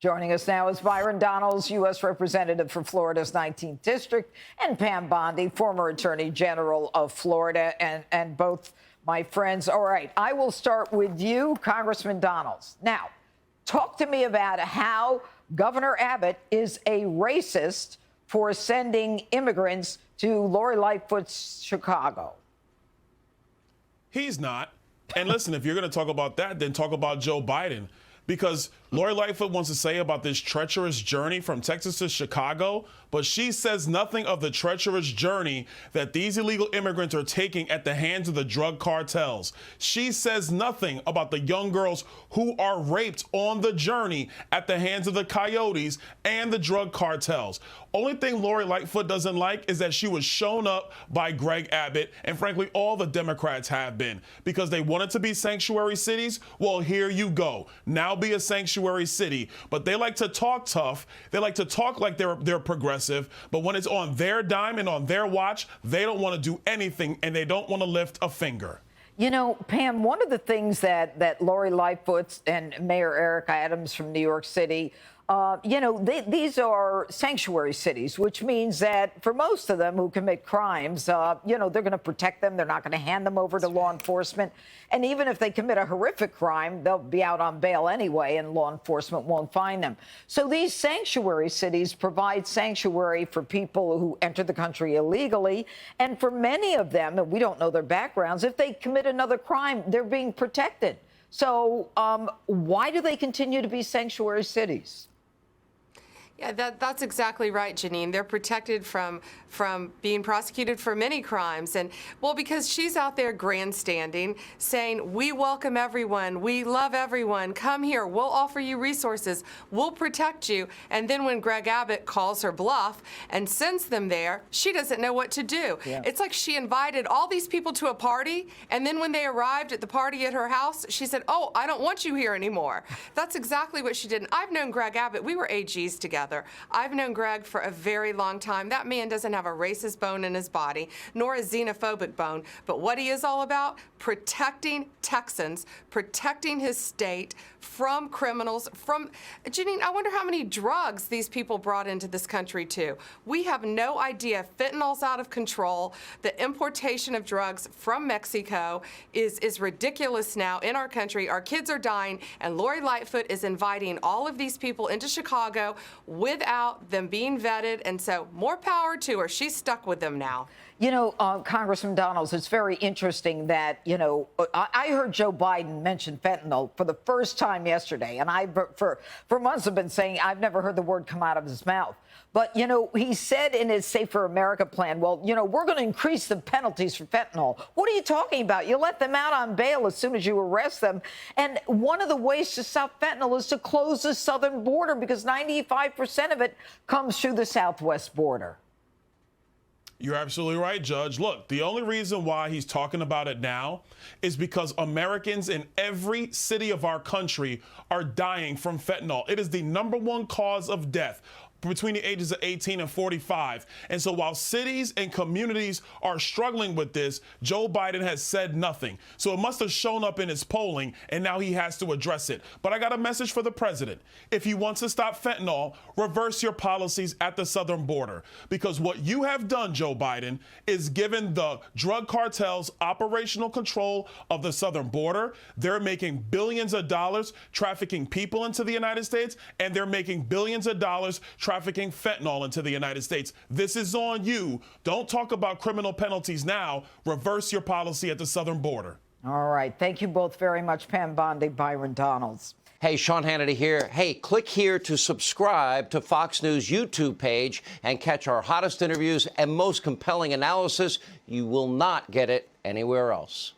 Joining us now is Byron Donalds, U.S. Representative for Florida's 19th District, and Pam Bondi, former Attorney General of Florida, and both my friends. All right, I will start with you, Congressman Donalds. Now, talk to me about how Governor Abbott is a racist for sending immigrants to Lori Lightfoot's Chicago. He's not. And listen, if you're going to talk about that, then talk about Joe Biden. Because Lori Lightfoot wants to say about this treacherous journey from Texas to Chicago, but she says nothing of the treacherous journey that these illegal immigrants are taking at the hands of the drug cartels. She says nothing about the young girls who are raped on the journey at the hands of the coyotes and the drug cartels. Only thing Lori Lightfoot doesn't like is that she was shown up by Greg Abbott, and frankly, all the Democrats have been, because they wanted to be sanctuary cities. Well, here you go. Now be a sanctuary city. But they like to talk tough. They like to talk like they're progressive. But when it's on their dime and on their watch, they don't want to do anything, and they don't want to lift a finger. You know, Pam, one of the things that Lori Lightfoot and Mayor Eric Adams from New York City, these are sanctuary cities, which means that for most of them who commit crimes, they're going to protect them. They're not going to hand them over to law enforcement. And even if they commit a horrific crime, they'll be out on bail anyway, and law enforcement won't find them. So these sanctuary cities provide sanctuary for people who enter the country illegally. And for many of them, and we don't know their backgrounds, if they commit another crime, they're being protected. So why do they continue to be sanctuary cities? Yeah, that's exactly right, Janine. They're protected from being prosecuted for many crimes. And, well, because she's out there grandstanding, saying, we welcome everyone, we love everyone, come here, we'll offer you resources, we'll protect you. And then when Greg Abbott calls her bluff and sends them there, she doesn't know what to do. Yeah. It's like she invited all these people to a party, and then when they arrived at the party at her house, she said, oh, I don't want you here anymore. That's exactly what she did. And I've known Greg Abbott. We were AGs together. I've known Greg for a very long time. That man doesn't have a racist bone in his body, nor a xenophobic bone. But what he is all about, protecting Texans, protecting his state from criminals, Janine, I wonder how many drugs these people brought into this country, too. We have no idea. Fentanyl's out of control. The importation of drugs from Mexico is ridiculous now in our country. Our kids are dying, and Lori Lightfoot is inviting all of these people into Chicago without them being vetted, and so more power to her. She's stuck with them now. You know, Congressman Donalds, it's very interesting that, I heard Joe Biden mention fentanyl for the first time yesterday, and I, for months, have been saying I've never heard the word come out of his mouth. But, he said in his Safer America plan, well, we're going to increase the penalties for fentanyl. What are you talking about? You let them out on bail as soon as you arrest them. And one of the ways to stop fentanyl is to close the southern border, because 95% of it comes through the southwest border. You're absolutely right, Judge. Look, the only reason why he's talking about it now is because Americans in every city of our country are dying from fentanyl. It is the #1 cause of death between the ages of 18 and 45. And so while cities and communities are struggling with this, Joe Biden has said nothing. So it must have shown up in his polling, and now he has to address it. But I got a message for the president. If he wants to stop fentanyl, reverse your policies at the southern border. Because what you have done, Joe Biden, is given the drug cartels operational control of the southern border. They're making billions of dollars trafficking people into the United States, and they're making billions of dollars trafficking fentanyl into the United States. This is on you. Don't talk about criminal penalties now. Reverse your policy at the southern border. All right. Thank you both very much, Pam Bondi, Byron Donalds. Hey, Sean Hannity here. Hey, click here to subscribe to Fox News YouTube page and catch our hottest interviews and most compelling analysis. You will not get it anywhere else.